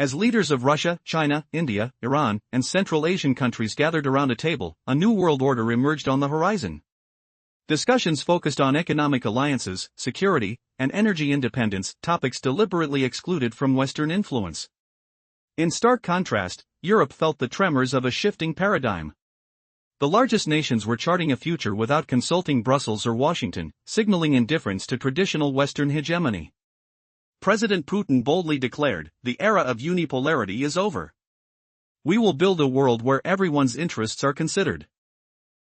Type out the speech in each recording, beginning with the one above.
As leaders of Russia, China, India, Iran, and Central Asian countries gathered around a table, a new world order emerged on the horizon. Discussions focused on economic alliances, security, and energy independence, topics deliberately excluded from Western influence. In stark contrast, Europe felt the tremors of a shifting paradigm. The largest nations were charting a future without consulting Brussels or Washington, signaling indifference to traditional Western hegemony. President Putin boldly declared, "The era of unipolarity is over. We will build a world where everyone's interests are considered."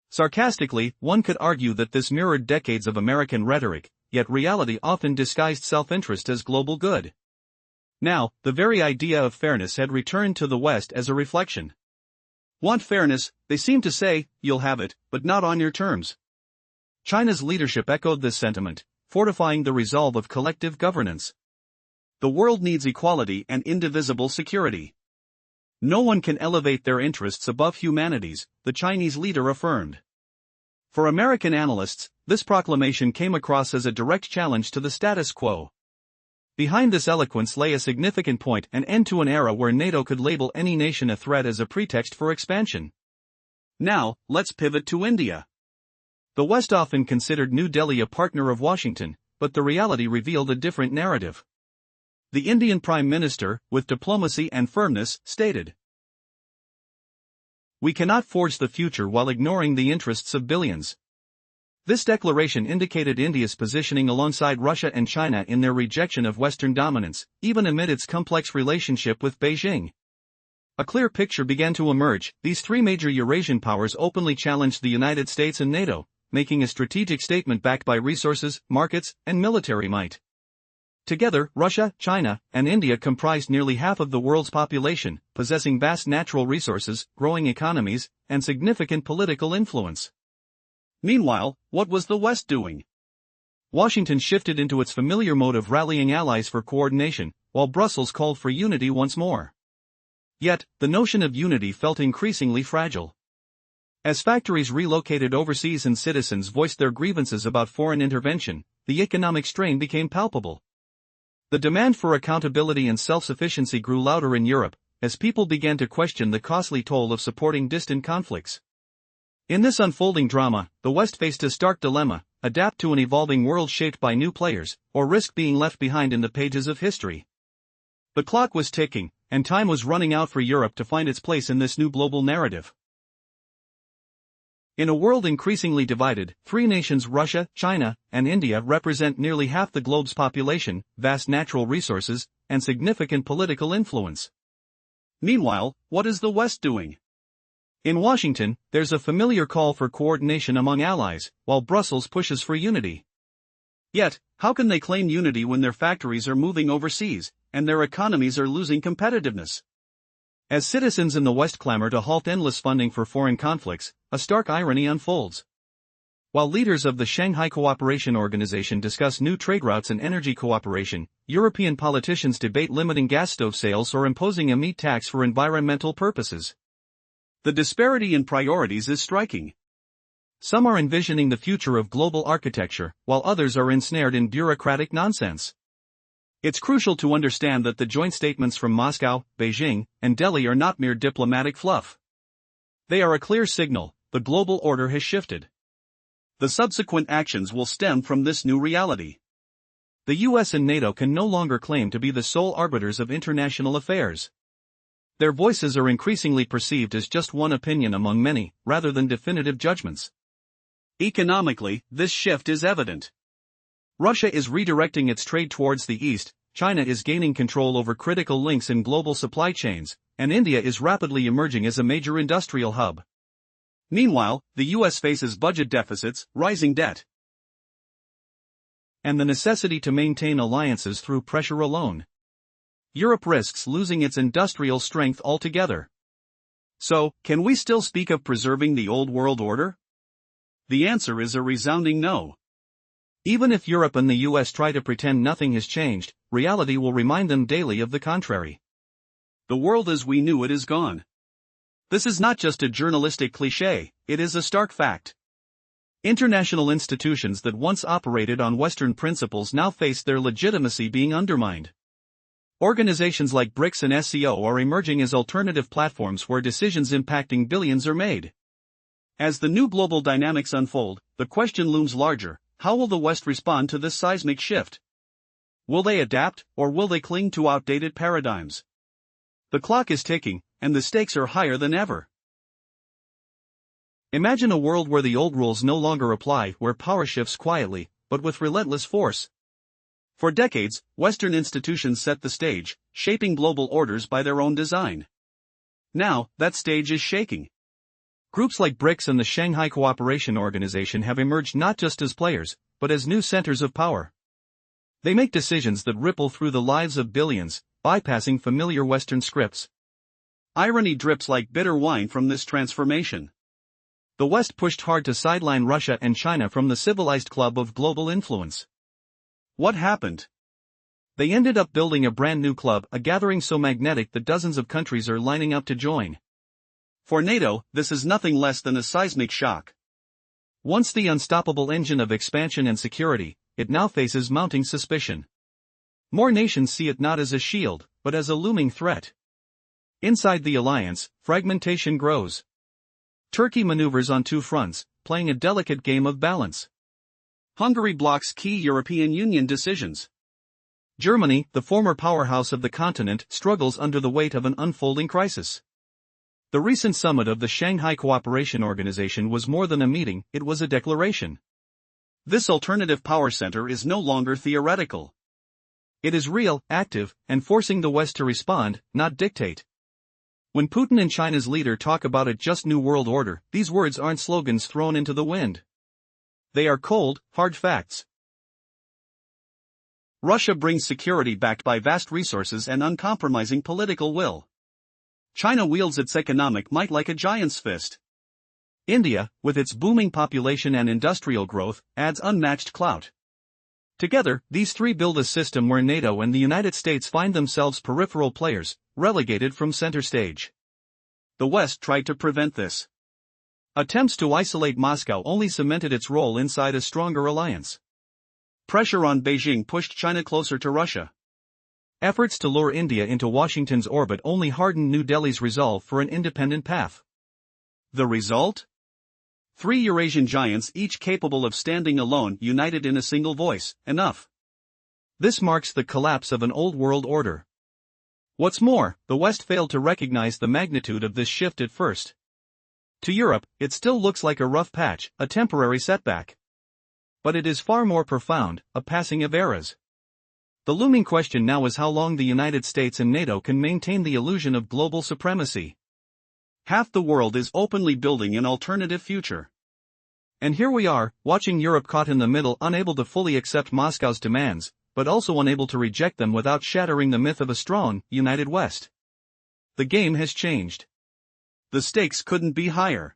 Sarcastically, one could argue that this mirrored decades of American rhetoric, yet reality often disguised self-interest as global good. Now, the very idea of fairness had returned to the West as a reflection. "Want fairness," they seemed to say, "you'll have it, but not on your terms." China's leadership echoed this sentiment, fortifying the resolve of collective governance. The world needs equality and indivisible security. No one can elevate their interests above humanity's, the Chinese leader affirmed. For American analysts, this proclamation came across as a direct challenge to the status quo. Behind this eloquence lay a significant point, an end to an era where NATO could label any nation a threat as a pretext for expansion. Now, let's pivot to India. The West often considered New Delhi a partner of Washington, but the reality revealed a different narrative. The Indian Prime Minister, with diplomacy and firmness, stated, "We cannot forge the future while ignoring the interests of billions." This declaration indicated India's positioning alongside Russia and China in their rejection of Western dominance, even amid its complex relationship with Beijing. A clear picture began to emerge. These three major Eurasian powers openly challenged the United States and NATO, making a strategic statement backed by resources, markets, and military might. Together, Russia, China, and India comprised nearly half of the world's population, possessing vast natural resources, growing economies, and significant political influence. Meanwhile, what was the West doing? Washington shifted into its familiar mode of rallying allies for coordination, while Brussels called for unity once more. Yet, the notion of unity felt increasingly fragile. As factories relocated overseas and citizens voiced their grievances about foreign intervention, the economic strain became palpable. The demand for accountability and self-sufficiency grew louder in Europe, as people began to question the costly toll of supporting distant conflicts. In this unfolding drama, the West faced a stark dilemma: adapt to an evolving world shaped by new players, or risk being left behind in the pages of history. The clock was ticking, and time was running out for Europe to find its place in this new global narrative. In a world increasingly divided, three nations, Russia, China, and India, represent nearly half the globe's population, vast natural resources, and significant political influence. Meanwhile, what is the West doing? In Washington, there's a familiar call for coordination among allies, while Brussels pushes for unity. Yet, how can they claim unity when their factories are moving overseas, and their economies are losing competitiveness? As citizens in the West clamor to halt endless funding for foreign conflicts, a stark irony unfolds. While leaders of the Shanghai Cooperation Organization discuss new trade routes and energy cooperation, European politicians debate limiting gas stove sales or imposing a meat tax for environmental purposes. The disparity in priorities is striking. Some are envisioning the future of global architecture, while others are ensnared in bureaucratic nonsense. It's crucial to understand that the joint statements from Moscow, Beijing, and Delhi are not mere diplomatic fluff. They are a clear signal: the global order has shifted. The subsequent actions will stem from this new reality. The US and NATO can no longer claim to be the sole arbiters of international affairs. Their voices are increasingly perceived as just one opinion among many, rather than definitive judgments. Economically, this shift is evident. Russia is redirecting its trade towards the east, China is gaining control over critical links in global supply chains, and India is rapidly emerging as a major industrial hub. Meanwhile, the US faces budget deficits, rising debt, and the necessity to maintain alliances through pressure alone. Europe risks losing its industrial strength altogether. So, can we still speak of preserving the old world order? The answer is a resounding no. Even if Europe and the US try to pretend nothing has changed, reality will remind them daily of the contrary. The world as we knew it is gone. This is not just a journalistic cliché, it is a stark fact. International institutions that once operated on Western principles now face their legitimacy being undermined. Organizations like BRICS and SCO are emerging as alternative platforms where decisions impacting billions are made. As the new global dynamics unfold, the question looms larger: how will the West respond to this seismic shift? Will they adapt, or will they cling to outdated paradigms? The clock is ticking, and the stakes are higher than ever. Imagine a world where the old rules no longer apply, where power shifts quietly, but with relentless force. For decades, Western institutions set the stage, shaping global orders by their own design. Now, that stage is shaking. Groups like BRICS and the Shanghai Cooperation Organization have emerged not just as players, but as new centers of power. They make decisions that ripple through the lives of billions, bypassing familiar Western scripts. Irony drips like bitter wine from this transformation. The West pushed hard to sideline Russia and China from the civilized club of global influence. What happened? They ended up building a brand new club, a gathering so magnetic that dozens of countries are lining up to join. For NATO, this is nothing less than a seismic shock. Once the unstoppable engine of expansion and security, it now faces mounting suspicion. More nations see it not as a shield, but as a looming threat. Inside the alliance, fragmentation grows. Turkey maneuvers on two fronts, playing a delicate game of balance. Hungary blocks key European Union decisions. Germany, the former powerhouse of the continent, struggles under the weight of an unfolding crisis. The recent summit of the Shanghai Cooperation Organization was more than a meeting, it was a declaration. This alternative power center is no longer theoretical. It is real, active, and forcing the West to respond, not dictate. When Putin and China's leader talk about a just new world order, these words aren't slogans thrown into the wind. They are cold, hard facts. Russia brings security backed by vast resources and uncompromising political will. China wields its economic might like a giant's fist. India, with its booming population and industrial growth, adds unmatched clout. Together, these three build a system where NATO and the United States find themselves peripheral players, relegated from center stage. The West tried to prevent this. Attempts to isolate Moscow only cemented its role inside a stronger alliance. Pressure on Beijing pushed China closer to Russia. Efforts to lure India into Washington's orbit only hardened New Delhi's resolve for an independent path. The result? Three Eurasian giants, each capable of standing alone, united in a single voice: enough. This marks the collapse of an old world order. What's more, the West failed to recognize the magnitude of this shift at first. To Europe, it still looks like a rough patch, a temporary setback. But it is far more profound, a passing of eras. The looming question now is how long the United States and NATO can maintain the illusion of global supremacy. Half the world is openly building an alternative future. And here we are, watching Europe caught in the middle, unable to fully accept Moscow's demands, but also unable to reject them without shattering the myth of a strong, united West. The game has changed. The stakes couldn't be higher.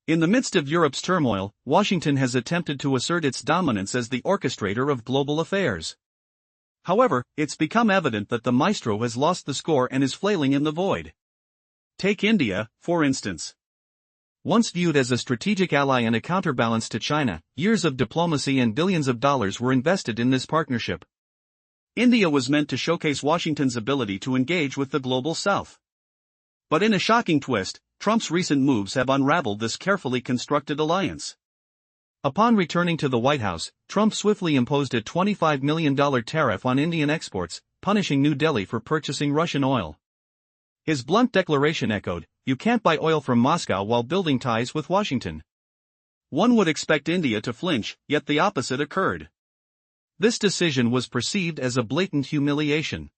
In the midst of Europe's turmoil, Washington has attempted to assert its dominance as the orchestrator of global affairs. However, it's become evident that the maestro has lost the score and is flailing in the void. Take India, for instance. Once viewed as a strategic ally and a counterbalance to China, years of diplomacy and billions of dollars were invested in this partnership. India was meant to showcase Washington's ability to engage with the global South. But in a shocking twist, Trump's recent moves have unraveled this carefully constructed alliance. Upon returning to the White House, Trump swiftly imposed a $25 million tariff on Indian exports, punishing New Delhi for purchasing Russian oil. His blunt declaration echoed, "You can't buy oil from Moscow while building ties with Washington." One would expect India to flinch, yet the opposite occurred. This decision was perceived as a blatant humiliation.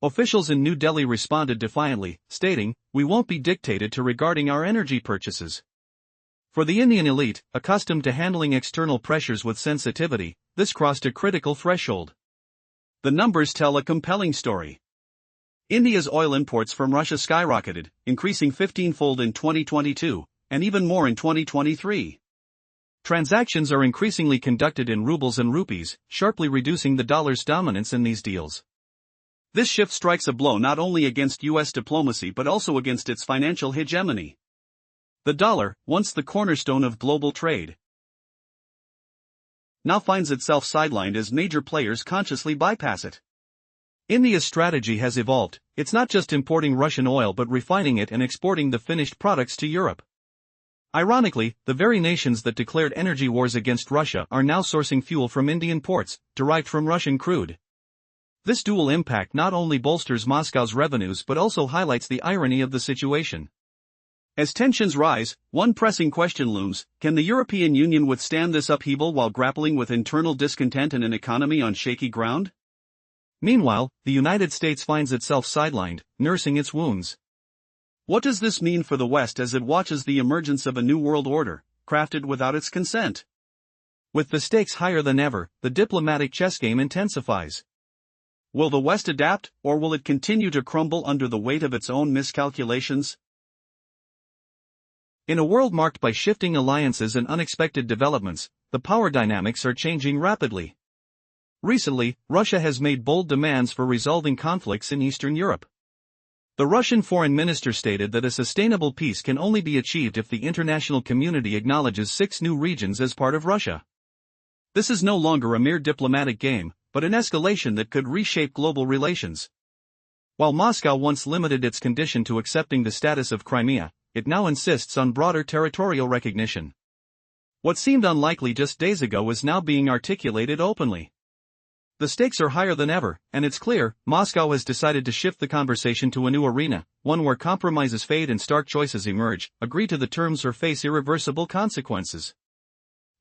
Officials in New Delhi responded defiantly, stating, "We won't be dictated to regarding our energy purchases." For the Indian elite, accustomed to handling external pressures with sensitivity, this crossed a critical threshold. The numbers tell a compelling story. India's oil imports from Russia skyrocketed, increasing 15-fold in 2022, and even more in 2023. Transactions are increasingly conducted in rubles and rupees, sharply reducing the dollar's dominance in these deals. This shift strikes a blow not only against U.S. diplomacy but also against its financial hegemony. The dollar, once the cornerstone of global trade, now finds itself sidelined as major players consciously bypass it. India's strategy has evolved. It's not just importing Russian oil but refining it and exporting the finished products to Europe. Ironically, the very nations that declared energy wars against Russia are now sourcing fuel from Indian ports, derived from Russian crude. This dual impact not only bolsters Moscow's revenues but also highlights the irony of the situation. As tensions rise, one pressing question looms: can the European Union withstand this upheaval while grappling with internal discontent and an economy on shaky ground? Meanwhile, the United States finds itself sidelined, nursing its wounds. What does this mean for the West as it watches the emergence of a new world order, crafted without its consent? With the stakes higher than ever, the diplomatic chess game intensifies. Will the West adapt, or will it continue to crumble under the weight of its own miscalculations? In a world marked by shifting alliances and unexpected developments, the power dynamics are changing rapidly. Recently, Russia has made bold demands for resolving conflicts in Eastern Europe. The Russian foreign minister stated that a sustainable peace can only be achieved if the international community acknowledges 6 new regions as part of Russia. This is no longer a mere diplomatic game, but an escalation that could reshape global relations. While Moscow once limited its condition to accepting the status of Crimea, it now insists on broader territorial recognition. What seemed unlikely just days ago is now being articulated openly. The stakes are higher than ever, and it's clear, Moscow has decided to shift the conversation to a new arena, one where compromises fade and stark choices emerge: agree to the terms or face irreversible consequences.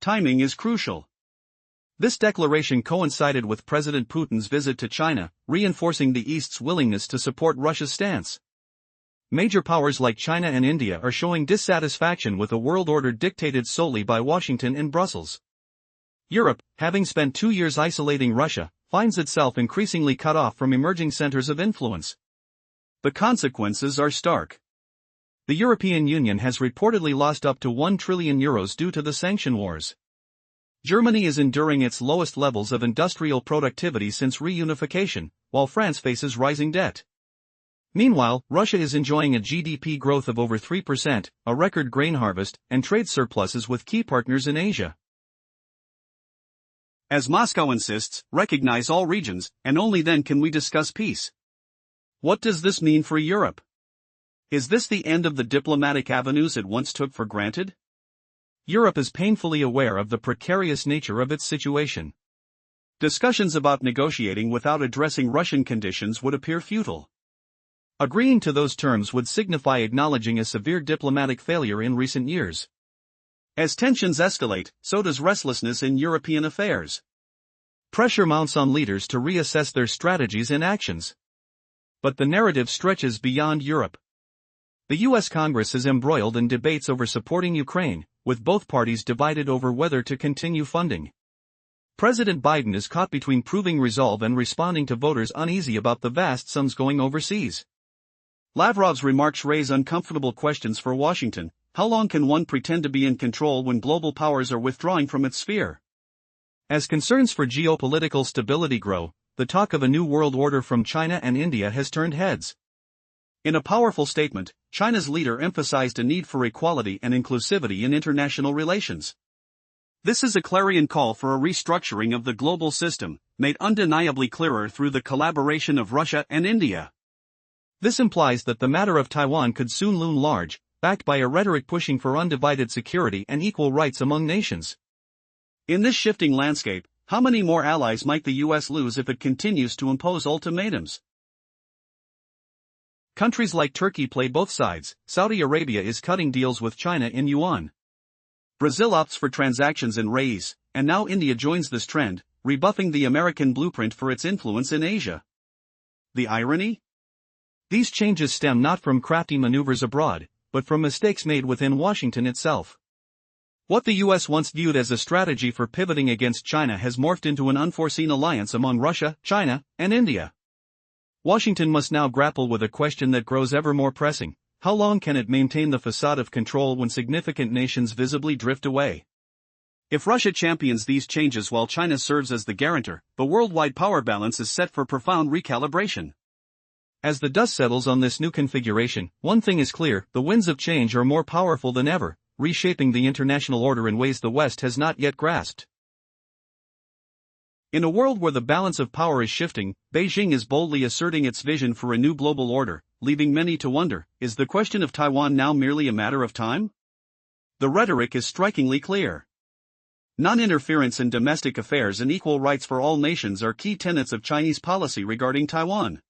Timing is crucial. This declaration coincided with President Putin's visit to China, reinforcing the East's willingness to support Russia's stance. Major powers like China and India are showing dissatisfaction with a world order dictated solely by Washington and Brussels. Europe, having spent 2 years isolating Russia, finds itself increasingly cut off from emerging centers of influence. The consequences are stark. The European Union has reportedly lost up to €1 trillion due to the sanction wars. Germany is enduring its lowest levels of industrial productivity since reunification, while France faces rising debt. Meanwhile, Russia is enjoying a GDP growth of over 3%, a record grain harvest, and trade surpluses with key partners in Asia. As Moscow insists, recognize all regions, and only then can we discuss peace. What does this mean for Europe? Is this the end of the diplomatic avenues it once took for granted? Europe is painfully aware of the precarious nature of its situation. Discussions about negotiating without addressing Russian conditions would appear futile. Agreeing to those terms would signify acknowledging a severe diplomatic failure in recent years. As tensions escalate, so does restlessness in European affairs. Pressure mounts on leaders to reassess their strategies and actions. But the narrative stretches beyond Europe. The U.S. Congress is embroiled in debates over supporting Ukraine, with both parties divided over whether to continue funding. President Biden is caught between proving resolve and responding to voters uneasy about the vast sums going overseas. Lavrov's remarks raise uncomfortable questions for Washington. How long can one pretend to be in control when global powers are withdrawing from its sphere? As concerns for geopolitical stability grow, the talk of a new world order from China and India has turned heads. In a powerful statement, China's leader emphasized a need for equality and inclusivity in international relations. This is a clarion call for a restructuring of the global system, made undeniably clearer through the collaboration of Russia and India. This implies that the matter of Taiwan could soon loom large, backed by a rhetoric pushing for undivided security and equal rights among nations. In this shifting landscape, how many more allies might the U.S. lose if it continues to impose ultimatums? Countries like Turkey play both sides. Saudi Arabia is cutting deals with China in yuan. Brazil opts for transactions in reais, and now India joins this trend, rebuffing the American blueprint for its influence in Asia. The irony? These changes stem not from crafty maneuvers abroad, but from mistakes made within Washington itself. What the U.S. once viewed as a strategy for pivoting against China has morphed into an unforeseen alliance among Russia, China, and India. Washington must now grapple with a question that grows ever more pressing: how long can it maintain the facade of control when significant nations visibly drift away? If Russia champions these changes while China serves as the guarantor, the worldwide power balance is set for profound recalibration. As the dust settles on this new configuration, one thing is clear: the winds of change are more powerful than ever, reshaping the international order in ways the West has not yet grasped. In a world where the balance of power is shifting, Beijing is boldly asserting its vision for a new global order, leaving many to wonder, is the question of Taiwan now merely a matter of time? The rhetoric is strikingly clear. Non-interference in domestic affairs and equal rights for all nations are key tenets of Chinese policy regarding Taiwan.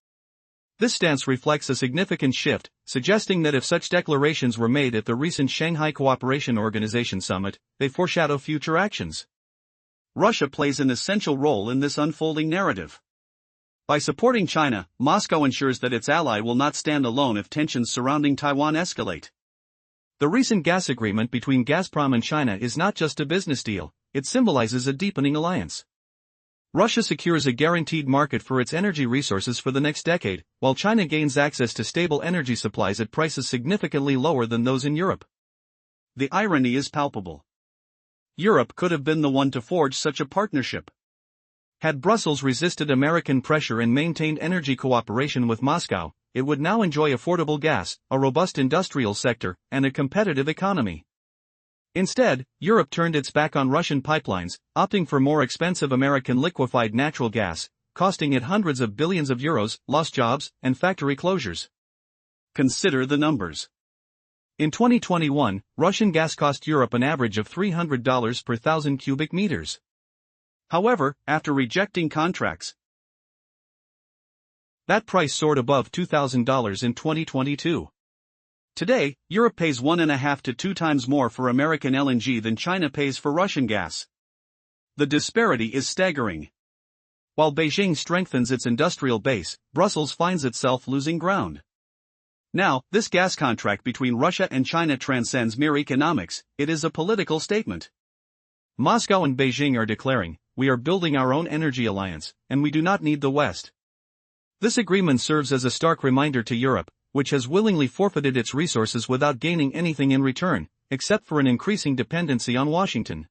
This stance reflects a significant shift, suggesting that if such declarations were made at the recent Shanghai Cooperation Organization summit, they foreshadow future actions. Russia plays an essential role in this unfolding narrative. By supporting China, Moscow ensures that its ally will not stand alone if tensions surrounding Taiwan escalate. The recent gas agreement between Gazprom and China is not just a business deal, it symbolizes a deepening alliance. Russia secures a guaranteed market for its energy resources for the next decade, while China gains access to stable energy supplies at prices significantly lower than those in Europe. The irony is palpable. Europe could have been the one to forge such a partnership. Had Brussels resisted American pressure and maintained energy cooperation with Moscow, it would now enjoy affordable gas, a robust industrial sector, and a competitive economy. Instead, Europe turned its back on Russian pipelines, opting for more expensive American liquefied natural gas, costing it hundreds of billions of euros, lost jobs, and factory closures. Consider the numbers. In 2021, Russian gas cost Europe an average of $300 per thousand cubic meters. However, after rejecting contracts, that price soared above $2,000 in 2022. Today, Europe pays 1.5 to 2 times more for American LNG than China pays for Russian gas. The disparity is staggering. While Beijing strengthens its industrial base, Brussels finds itself losing ground. Now, this gas contract between Russia and China transcends mere economics, it is a political statement. Moscow and Beijing are declaring, we are building our own energy alliance, and we do not need the West. This agreement serves as a stark reminder to Europe, which has willingly forfeited its resources without gaining anything in return, except for an increasing dependency on Washington.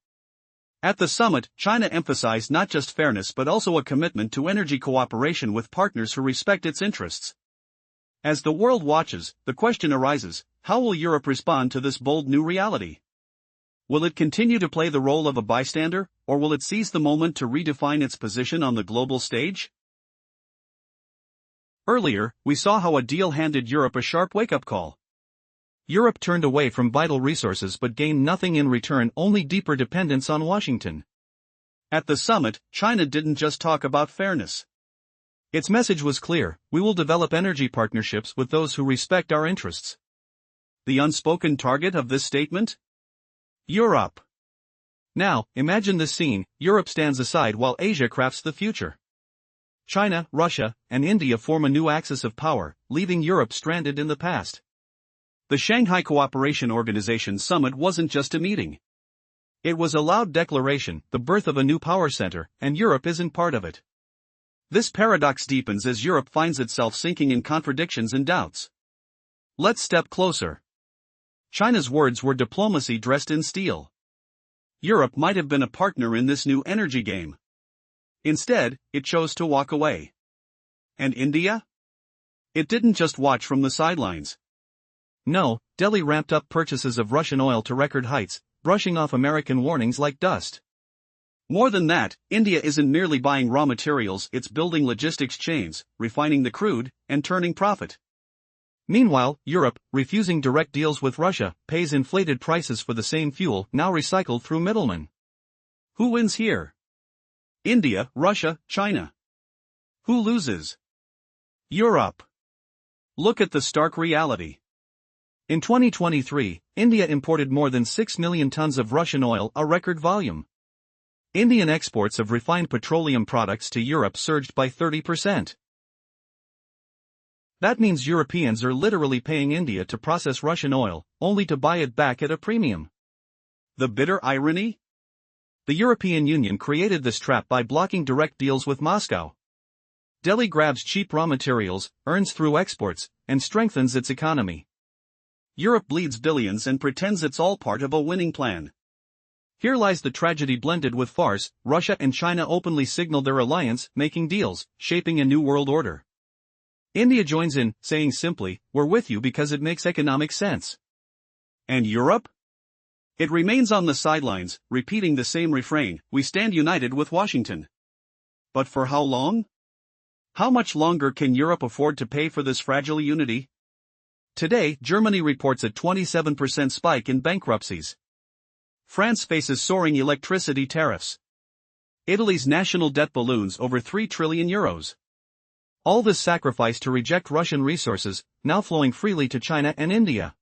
At the summit, China emphasized not just fairness but also a commitment to energy cooperation with partners who respect its interests. As the world watches, the question arises, how will Europe respond to this bold new reality? Will it continue to play the role of a bystander, or will it seize the moment to redefine its position on the global stage? Earlier, we saw how a deal handed Europe a sharp wake-up call. Europe turned away from vital resources but gained nothing in return, only deeper dependence on Washington. At the summit, China didn't just talk about fairness. Its message was clear, we will develop energy partnerships with those who respect our interests. The unspoken target of this statement? Europe. Now, imagine this scene, Europe stands aside while Asia crafts the future. China, Russia, and India form a new axis of power, leaving Europe stranded in the past. The Shanghai Cooperation Organization summit wasn't just a meeting. It was a loud declaration, the birth of a new power center, and Europe isn't part of it. This paradox deepens as Europe finds itself sinking in contradictions and doubts. Let's step closer. China's words were diplomacy dressed in steel. Europe might have been a partner in this new energy game. Instead, it chose to walk away. And India? It didn't just watch from the sidelines. No, Delhi ramped up purchases of Russian oil to record heights, brushing off American warnings like dust. More than that, India isn't merely buying raw materials, it's building logistics chains, refining the crude, and turning profit. Meanwhile, Europe, refusing direct deals with Russia, pays inflated prices for the same fuel, now recycled through middlemen. Who wins here? India, Russia, China. Who loses? Europe. Look at the stark reality. In 2023, India imported more than 6 million tons of Russian oil, a record volume. Indian exports of refined petroleum products to Europe surged by 30%. That means Europeans are literally paying India to process Russian oil, only to buy it back at a premium. The bitter irony? The European Union created this trap by blocking direct deals with Moscow. Delhi grabs cheap raw materials, earns through exports, and strengthens its economy. Europe bleeds billions and pretends it's all part of a winning plan. Here lies the tragedy blended with farce. Russia and China openly signal their alliance, making deals, shaping a new world order. India joins in, saying simply, we're with you because it makes economic sense. And Europe? It remains on the sidelines, repeating the same refrain, we stand united with Washington. But for how long? How much longer can Europe afford to pay for this fragile unity? Today, Germany reports a 27% spike in bankruptcies. France faces soaring electricity tariffs. Italy's national debt balloons over 3 trillion euros. All this sacrifice to reject Russian resources, now flowing freely to China and India.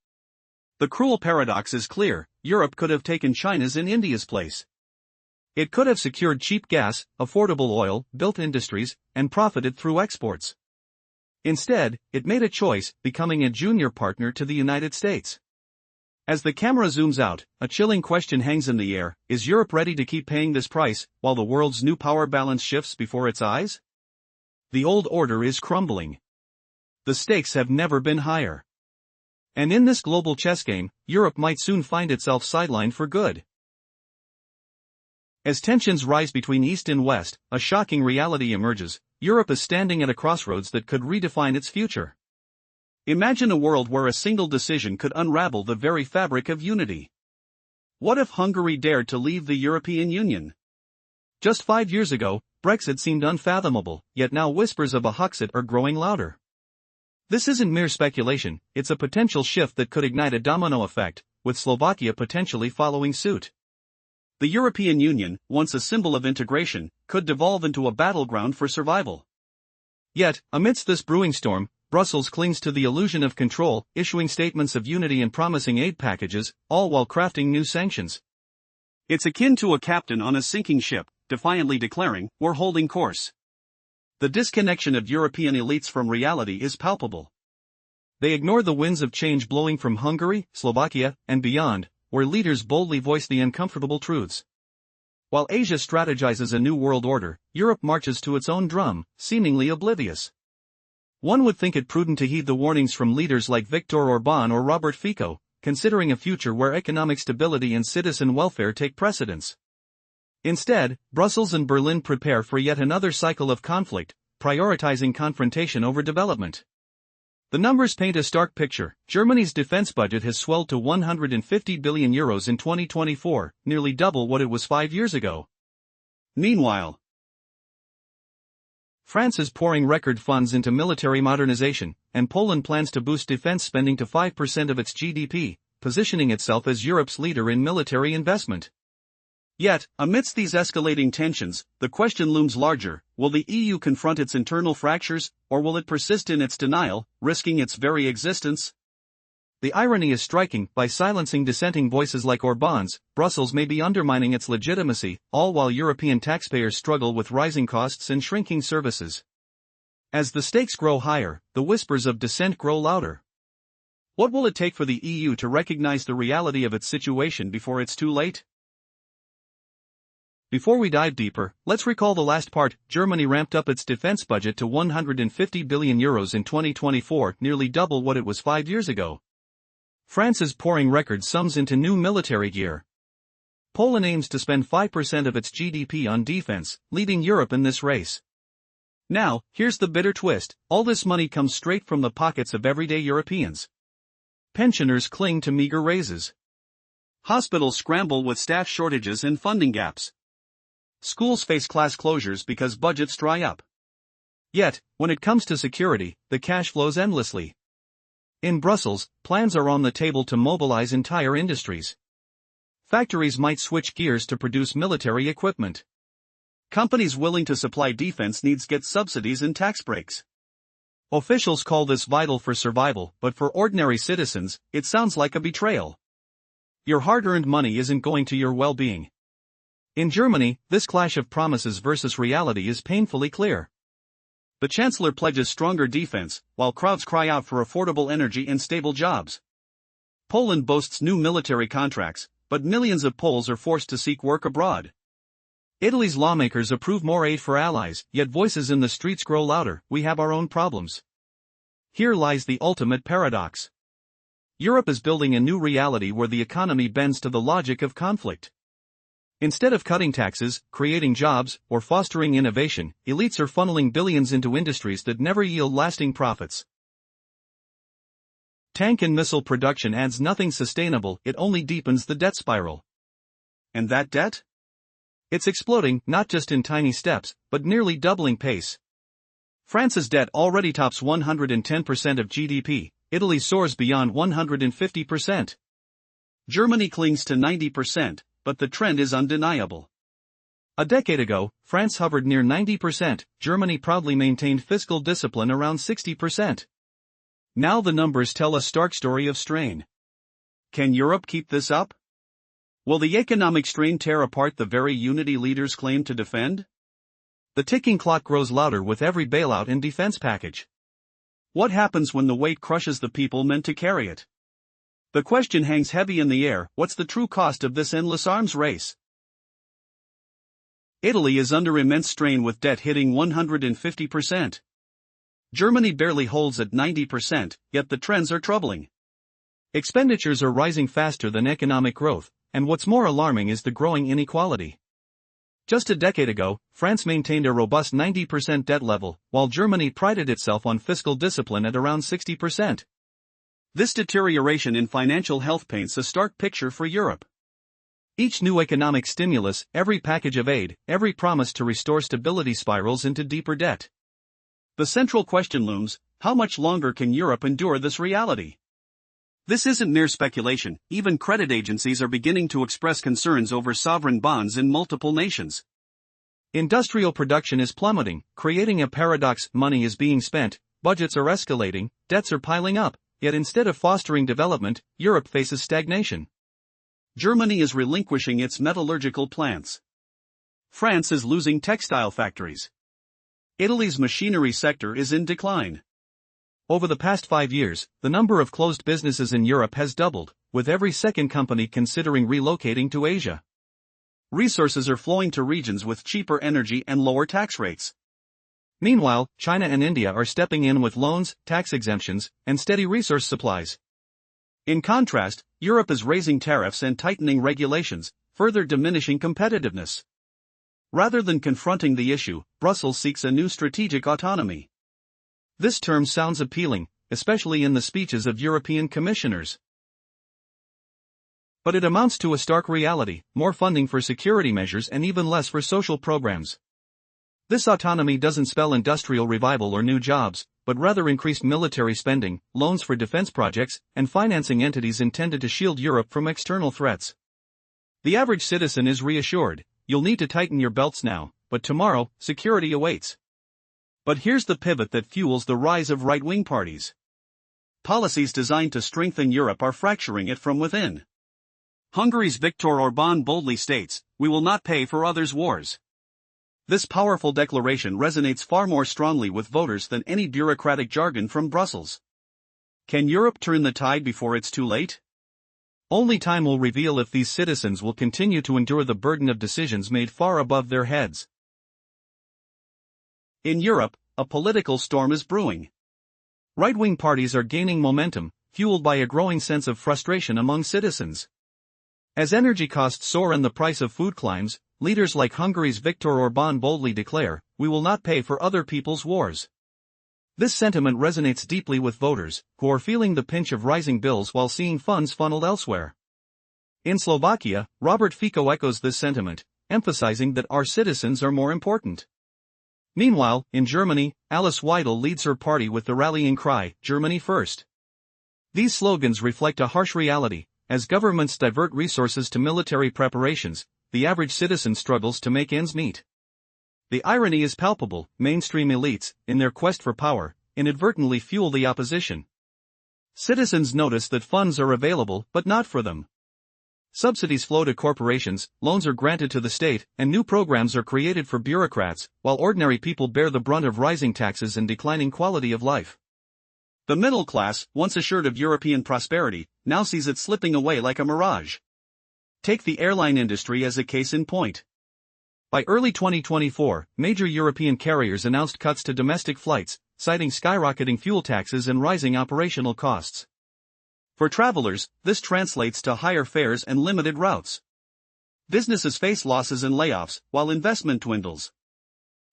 The cruel paradox is clear: Europe could have taken China's and India's place. It could have secured cheap gas, affordable oil, built industries, and profited through exports. Instead, it made a choice, becoming a junior partner to the United States. As the camera zooms out, a chilling question hangs in the air: is Europe ready to keep paying this price, while the world's new power balance shifts before its eyes? The old order is crumbling. The stakes have never been higher. And in this global chess game, Europe might soon find itself sidelined for good. As tensions rise between East and West, a shocking reality emerges: Europe is standing at a crossroads that could redefine its future. Imagine a world where a single decision could unravel the very fabric of unity. What if Hungary dared to leave the European Union? Just 5 years ago, Brexit seemed unfathomable, yet now whispers of a Huxit are growing louder. This isn't mere speculation, it's a potential shift that could ignite a domino effect, with Slovakia potentially following suit. The European Union, once a symbol of integration, could devolve into a battleground for survival. Yet, amidst this brewing storm, Brussels clings to the illusion of control, issuing statements of unity and promising aid packages, all while crafting new sanctions. It's akin to a captain on a sinking ship, defiantly declaring, "We're holding course." The disconnection of European elites from reality is palpable. They ignore the winds of change blowing from Hungary, Slovakia, and beyond, where leaders boldly voice the uncomfortable truths. While Asia strategizes a new world order, Europe marches to its own drum, seemingly oblivious. One would think it prudent to heed the warnings from leaders like Viktor Orbán or Robert Fico, considering a future where economic stability and citizen welfare take precedence. Instead, Brussels and Berlin prepare for yet another cycle of conflict, prioritizing confrontation over development. The numbers paint a stark picture. Germany's defense budget has swelled to 150 billion euros in 2024, nearly double what it was 5 years ago. Meanwhile, France is pouring record funds into military modernization, and Poland plans to boost defense spending to 5% of its GDP, positioning itself as Europe's leader in military investment. Yet, amidst these escalating tensions, the question looms larger: will the EU confront its internal fractures, or will it persist in its denial, risking its very existence? The irony is striking: by silencing dissenting voices like Orbán's, Brussels may be undermining its legitimacy, all while European taxpayers struggle with rising costs and shrinking services. As the stakes grow higher, the whispers of dissent grow louder. What will it take for the EU to recognize the reality of its situation before it's too late? Before we dive deeper, let's recall the last part. Germany ramped up its defense budget to 150 billion euros in 2024, nearly double what it was 5 years ago. France is pouring record sums into new military gear. Poland aims to spend 5% of its GDP on defense, leading Europe in this race. Now, here's the bitter twist: all this money comes straight from the pockets of everyday Europeans. Pensioners cling to meager raises. Hospitals scramble with staff shortages and funding gaps. Schools face class closures because budgets dry up. Yet, when it comes to security, the cash flows endlessly. In Brussels, plans are on the table to mobilize entire industries. Factories might switch gears to produce military equipment. Companies willing to supply defense needs get subsidies and tax breaks. Officials call this vital for survival, but for ordinary citizens, it sounds like a betrayal. Your hard-earned money isn't going to your well-being. In Germany, this clash of promises versus reality is painfully clear. The chancellor pledges stronger defense, while crowds cry out for affordable energy and stable jobs. Poland boasts new military contracts, but millions of Poles are forced to seek work abroad. Italy's lawmakers approve more aid for allies, yet voices in the streets grow louder: we have our own problems. Here lies the ultimate paradox. Europe is building a new reality where the economy bends to the logic of conflict. Instead of cutting taxes, creating jobs, or fostering innovation, elites are funneling billions into industries that never yield lasting profits. Tank and missile production adds nothing sustainable, it only deepens the debt spiral. And that debt? It's exploding, not just in tiny steps, but nearly doubling pace. France's debt already tops 110% of GDP, Italy soars beyond 150%. Germany clings to 90%, but the trend is undeniable. A decade ago, France hovered near 90%, Germany proudly maintained fiscal discipline around 60%. Now the numbers tell a stark story of strain. Can Europe keep this up? Will the economic strain tear apart the very unity leaders claim to defend? The ticking clock grows louder with every bailout and defense package. What happens when the weight crushes the people meant to carry it? The question hangs heavy in the air: what's the true cost of this endless arms race? Italy is under immense strain with debt hitting 150%. Germany barely holds at 90%, yet the trends are troubling. Expenditures are rising faster than economic growth, and what's more alarming is the growing inequality. Just a decade ago, France maintained a robust 90% debt level, while Germany prided itself on fiscal discipline at around 60%. This deterioration in financial health paints a stark picture for Europe. Each new economic stimulus, every package of aid, every promise to restore stability spirals into deeper debt. The central question looms: how much longer can Europe endure this reality? This isn't mere speculation, even credit agencies are beginning to express concerns over sovereign bonds in multiple nations. Industrial production is plummeting, creating a paradox: money is being spent, budgets are escalating, debts are piling up, yet instead of fostering development, Europe faces stagnation. Germany is relinquishing its metallurgical plants. France is losing textile factories. Italy's machinery sector is in decline. Over the past 5 years, the number of closed businesses in Europe has doubled, with every second company considering relocating to Asia. Resources are flowing to regions with cheaper energy and lower tax rates. Meanwhile, China and India are stepping in with loans, tax exemptions, and steady resource supplies. In contrast, Europe is raising tariffs and tightening regulations, further diminishing competitiveness. Rather than confronting the issue, Brussels seeks a new strategic autonomy. This term sounds appealing, especially in the speeches of European commissioners. But it amounts to a stark reality: more funding for security measures and even less for social programs. This autonomy doesn't spell industrial revival or new jobs, but rather increased military spending, loans for defense projects, and financing entities intended to shield Europe from external threats. The average citizen is reassured: you'll need to tighten your belts now, but tomorrow, security awaits. But here's the pivot that fuels the rise of right-wing parties. Policies designed to strengthen Europe are fracturing it from within. Hungary's Viktor Orbán boldly states, "We will not pay for others' wars." This powerful declaration resonates far more strongly with voters than any bureaucratic jargon from Brussels. Can Europe turn the tide before it's too late? Only time will reveal if these citizens will continue to endure the burden of decisions made far above their heads. In Europe, a political storm is brewing. Right-wing parties are gaining momentum, fueled by a growing sense of frustration among citizens. As energy costs soar and the price of food climbs, leaders like Hungary's Viktor Orbán boldly declare, "We will not pay for other people's wars." This sentiment resonates deeply with voters, who are feeling the pinch of rising bills while seeing funds funneled elsewhere. In Slovakia, Robert Fico echoes this sentiment, emphasizing that our citizens are more important. Meanwhile, in Germany, Alice Weidel leads her party with the rallying cry, "Germany first." These slogans reflect a harsh reality: as governments divert resources to military preparations, the average citizen struggles to make ends meet. The irony is palpable: mainstream elites, in their quest for power, inadvertently fuel the opposition. Citizens notice that funds are available, but not for them. Subsidies flow to corporations, loans are granted to the state, and new programs are created for bureaucrats, while ordinary people bear the brunt of rising taxes and declining quality of life. The middle class, once assured of European prosperity, now sees it slipping away like a mirage. Take the airline industry as a case in point. By early 2024, major European carriers announced cuts to domestic flights, citing skyrocketing fuel taxes and rising operational costs. For travelers, this translates to higher fares and limited routes. Businesses face losses and layoffs, while investment dwindles.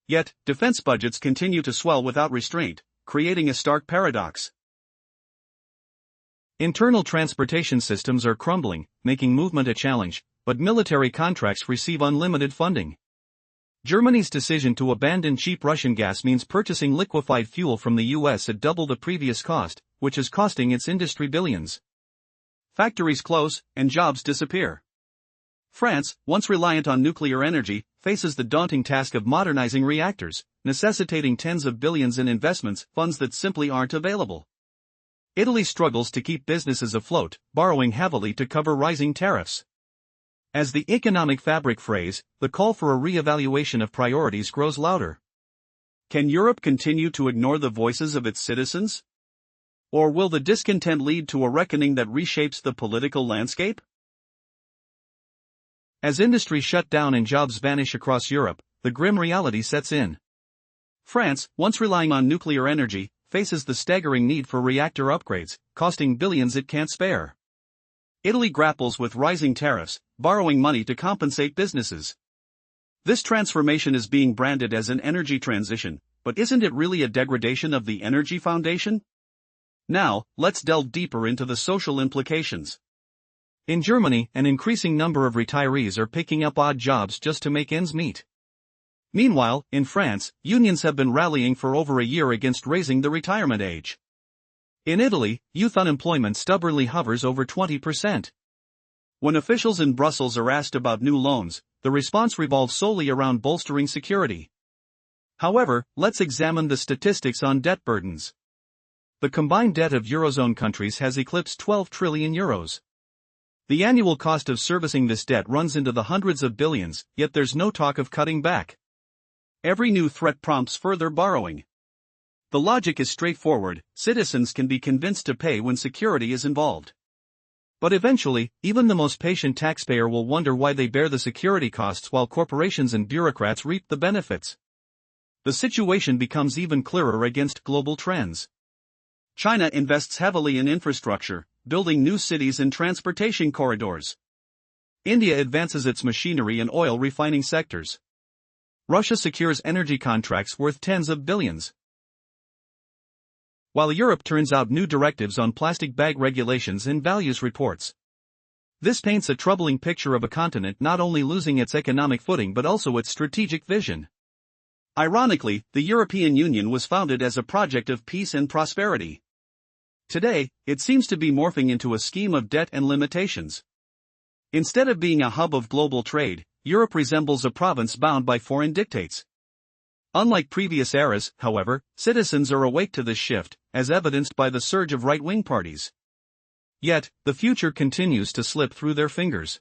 Yet, defense budgets continue to swell without restraint, creating a stark paradox. Internal transportation systems are crumbling, making movement a challenge, but military contracts receive unlimited funding. Germany's decision to abandon cheap Russian gas means purchasing liquefied fuel from the US at double the previous cost, which is costing its industry billions. Factories close, and jobs disappear. France, once reliant on nuclear energy, faces the daunting task of modernizing reactors, necessitating tens of billions in investments, funds that simply aren't available. Italy struggles to keep businesses afloat, borrowing heavily to cover rising tariffs. As the economic fabric phrase, the call for a re-evaluation of priorities grows louder. Can Europe continue to ignore the voices of its citizens? Or will the discontent lead to a reckoning that reshapes the political landscape? As industry shut down and jobs vanish across Europe, the grim reality sets in. France, once relying on nuclear energy, faces the staggering need for reactor upgrades, costing billions it can't spare. Italy grapples with rising tariffs, borrowing money to compensate businesses. This transformation is being branded as an energy transition, but isn't it really a degradation of the energy foundation? Now, let's delve deeper into the social implications. In Germany, an increasing number of retirees are picking up odd jobs just to make ends meet. Meanwhile, in France, unions have been rallying for over a year against raising the retirement age. In Italy, youth unemployment stubbornly hovers over 20%. When officials in Brussels are asked about new loans, the response revolves solely around bolstering security. However, let's examine the statistics on debt burdens. The combined debt of Eurozone countries has eclipsed 12 trillion euros. The annual cost of servicing this debt runs into the hundreds of billions, yet there's no talk of cutting back. Every new threat prompts further borrowing. The logic is straightforward: citizens can be convinced to pay when security is involved. But eventually, even the most patient taxpayer will wonder why they bear the security costs while corporations and bureaucrats reap the benefits. The situation becomes even clearer against global trends. China invests heavily in infrastructure, building new cities and transportation corridors. India advances its machinery and oil refining sectors. Russia secures energy contracts worth tens of billions. While Europe turns out new directives on plastic bag regulations and values reports. This paints a troubling picture of a continent not only losing its economic footing but also its strategic vision. Ironically, the European Union was founded as a project of peace and prosperity. Today, it seems to be morphing into a scheme of debt and limitations. Instead of being a hub of global trade, Europe resembles a province bound by foreign dictates. Unlike previous eras, however, citizens are awake to this shift, as evidenced by the surge of right-wing parties. Yet, the future continues to slip through their fingers.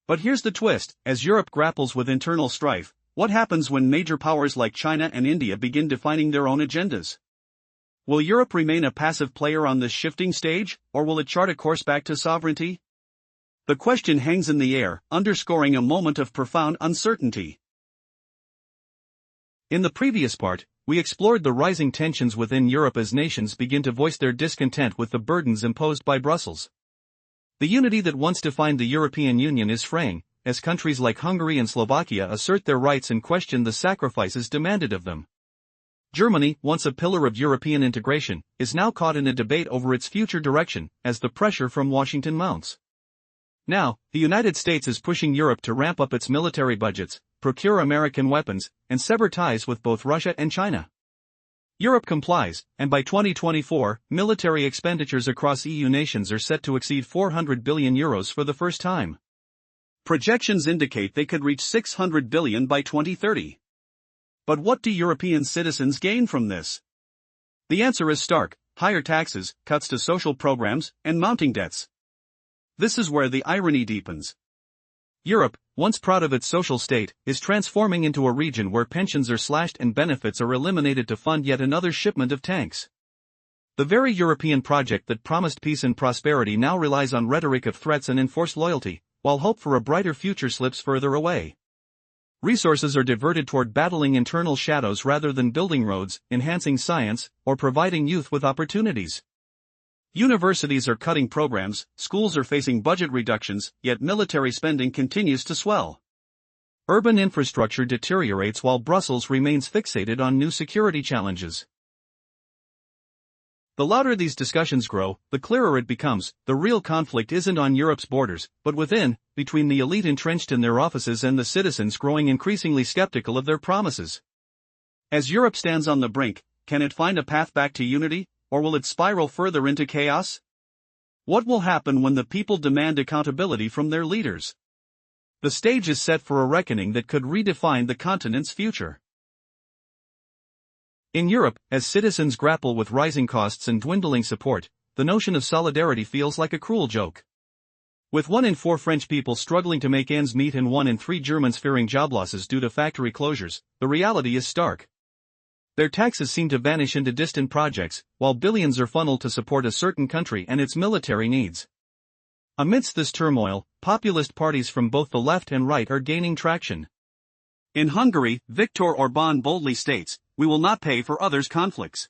But here's the twist: as Europe grapples with internal strife, what happens when major powers like China and India begin defining their own agendas? Will Europe remain a passive player on this shifting stage, or will it chart a course back to sovereignty? The question hangs in the air, underscoring a moment of profound uncertainty. In the previous part, we explored the rising tensions within Europe as nations begin to voice their discontent with the burdens imposed by Brussels. The unity that once defined the European Union is fraying, as countries like Hungary and Slovakia assert their rights and question the sacrifices demanded of them. Germany, once a pillar of European integration, is now caught in a debate over its future direction, as the pressure from Washington mounts. Now, the United States is pushing Europe to ramp up its military budgets, procure American weapons, and sever ties with both Russia and China. Europe complies, and by 2024, military expenditures across EU nations are set to exceed 400 billion euros for the first time. Projections indicate they could reach 600 billion by 2030. But what do European citizens gain from this? The answer is stark: higher taxes, cuts to social programs, and mounting debts. This is where the irony deepens. Europe, once proud of its social state, is transforming into a region where pensions are slashed and benefits are eliminated to fund yet another shipment of tanks. The very European project that promised peace and prosperity now relies on rhetoric of threats and enforced loyalty, while hope for a brighter future slips further away. Resources are diverted toward battling internal shadows rather than building roads, enhancing science, or providing youth with opportunities. Universities are cutting programs, schools are facing budget reductions, yet military spending continues to swell. Urban infrastructure deteriorates while Brussels remains fixated on new security challenges. The louder these discussions grow, the clearer it becomes, the real conflict isn't on Europe's borders, but within, between the elite entrenched in their offices and the citizens growing increasingly skeptical of their promises. As Europe stands on the brink, can it find a path back to unity, or will it spiral further into chaos? What will happen when the people demand accountability from their leaders? The stage is set for a reckoning that could redefine the continent's future. In Europe, as citizens grapple with rising costs and dwindling support, the notion of solidarity feels like a cruel joke. With 1 in 4 French people struggling to make ends meet and 1 in 3 Germans fearing job losses due to factory closures, the reality is stark. Their taxes seem to vanish into distant projects, while billions are funneled to support a certain country and its military needs. Amidst this turmoil, populist parties from both the left and right are gaining traction. In Hungary, Viktor Orbán boldly states, "We will not pay for others' conflicts."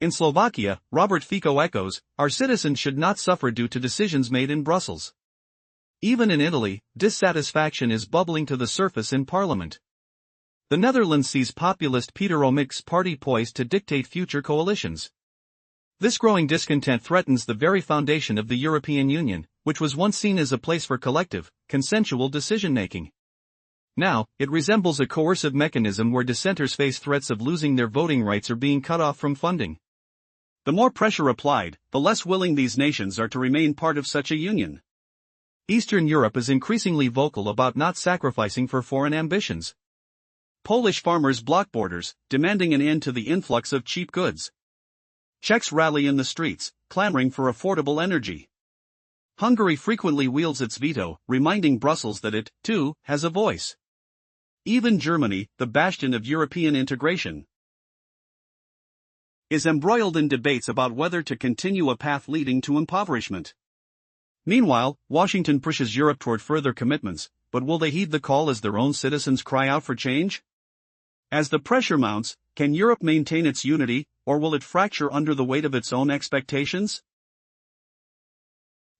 In Slovakia, Robert Fico echoes, "Our citizens should not suffer due to decisions made in Brussels." Even in Italy, dissatisfaction is bubbling to the surface in parliament. The Netherlands sees populist Peter Omtzig's party poised to dictate future coalitions. This growing discontent threatens the very foundation of the European Union, which was once seen as a place for collective, consensual decision-making. Now, it resembles a coercive mechanism where dissenters face threats of losing their voting rights or being cut off from funding. The more pressure applied, the less willing these nations are to remain part of such a union. Eastern Europe is increasingly vocal about not sacrificing for foreign ambitions. Polish farmers block borders, demanding an end to the influx of cheap goods. Czechs rally in the streets, clamoring for affordable energy. Hungary frequently wields its veto, reminding Brussels that it, too, has a voice. Even Germany, the bastion of European integration, is embroiled in debates about whether to continue a path leading to impoverishment. Meanwhile, Washington pushes Europe toward further commitments, but will they heed the call as their own citizens cry out for change? As the pressure mounts, can Europe maintain its unity, or will it fracture under the weight of its own expectations?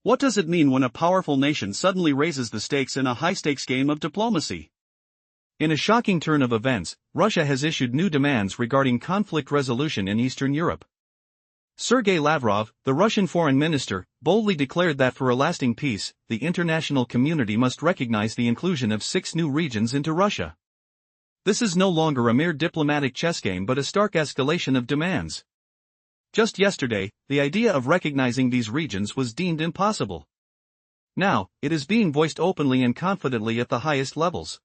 What does it mean when a powerful nation suddenly raises the stakes in a high-stakes game of diplomacy? In a shocking turn of events, Russia has issued new demands regarding conflict resolution in Eastern Europe. Sergei Lavrov, the Russian foreign minister, boldly declared that for a lasting peace, the international community must recognize the inclusion of 6 new regions into Russia. This is no longer a mere diplomatic chess game but a stark escalation of demands. Just yesterday, the idea of recognizing these regions was deemed impossible. Now, it is being voiced openly and confidently at the highest levels.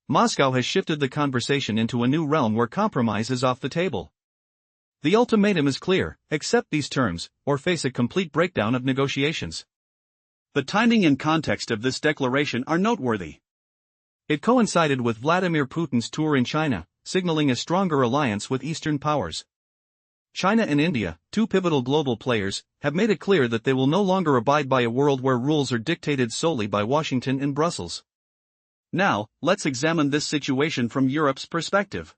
Moscow has shifted the conversation into a new realm where compromise is off the table. The ultimatum is clear: accept these terms, or face a complete breakdown of negotiations. The timing and context of this declaration are noteworthy. It coincided with Vladimir Putin's tour in China, signaling a stronger alliance with Eastern powers. China and India, 2 pivotal global players, have made it clear that they will no longer abide by a world where rules are dictated solely by Washington and Brussels. Now, let's examine this situation from Europe's perspective.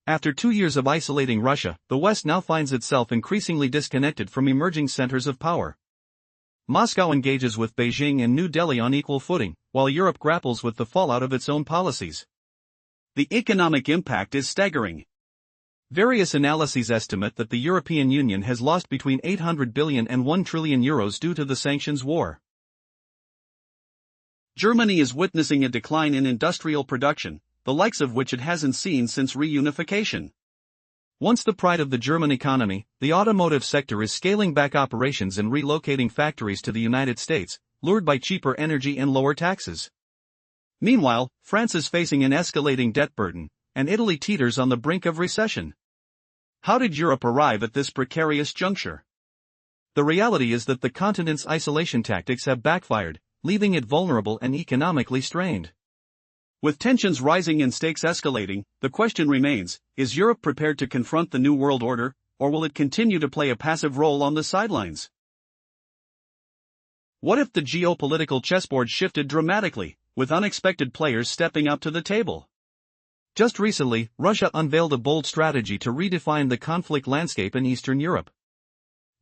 After 2 years of isolating Russia, the West now finds itself increasingly disconnected from emerging centers of power. Moscow engages with Beijing and New Delhi on equal footing, while Europe grapples with the fallout of its own policies. The economic impact is staggering. Various analyses estimate that the European Union has lost between 800 billion and 1 trillion euros due to the sanctions war. Germany is witnessing a decline in industrial production, the likes of which it hasn't seen since reunification. Once the pride of the German economy, the automotive sector is scaling back operations and relocating factories to the United States, lured by cheaper energy and lower taxes. Meanwhile, France is facing an escalating debt burden, and Italy teeters on the brink of recession. How did Europe arrive at this precarious juncture? The reality is that the continent's isolation tactics have backfired, leaving it vulnerable and economically strained. With tensions rising and stakes escalating, the question remains: is Europe prepared to confront the New World Order, or will it continue to play a passive role on the sidelines? What if the geopolitical chessboard shifted dramatically, with unexpected players stepping up to the table? Just recently, Russia unveiled a bold strategy to redefine the conflict landscape in Eastern Europe.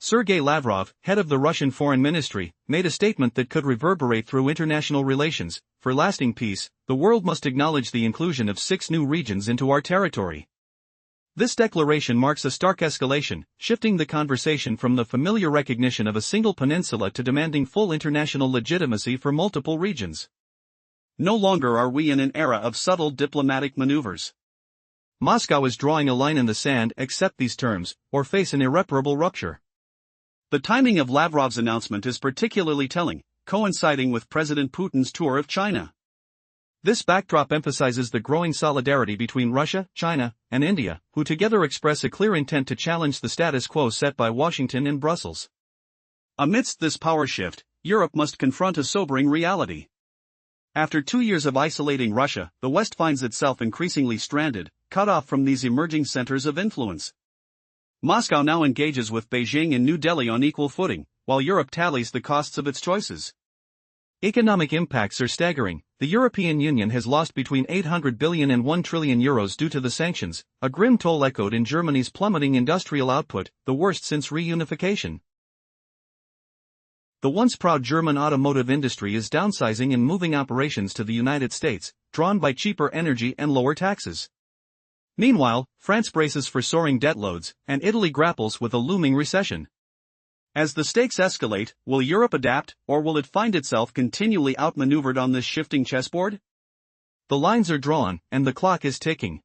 Sergei Lavrov, head of the Russian Foreign Ministry, made a statement that could reverberate through international relations: for lasting peace, the world must acknowledge the inclusion of 6 new regions into our territory. This declaration marks a stark escalation, shifting the conversation from the familiar recognition of a single peninsula to demanding full international legitimacy for multiple regions. No longer are we in an era of subtle diplomatic maneuvers. Moscow is drawing a line in the sand: accept these terms, or face an irreparable rupture. The timing of Lavrov's announcement is particularly telling, coinciding with President Putin's tour of China. This backdrop emphasizes the growing solidarity between Russia, China, and India, who together express a clear intent to challenge the status quo set by Washington and Brussels. Amidst this power shift, Europe must confront a sobering reality. After 2 years of isolating Russia, the West finds itself increasingly stranded, cut off from these emerging centers of influence. Moscow now engages with Beijing and New Delhi on equal footing, while Europe tallies the costs of its choices. Economic impacts are staggering. The European Union has lost between 800 billion and 1 trillion euros due to the sanctions, a grim toll echoed in Germany's plummeting industrial output, the worst since reunification. The once proud German automotive industry is downsizing and moving operations to the United States, drawn by cheaper energy and lower taxes. Meanwhile, France braces for soaring debt loads, and Italy grapples with a looming recession. As the stakes escalate, will Europe adapt, or will it find itself continually outmaneuvered on this shifting chessboard? The lines are drawn, and the clock is ticking.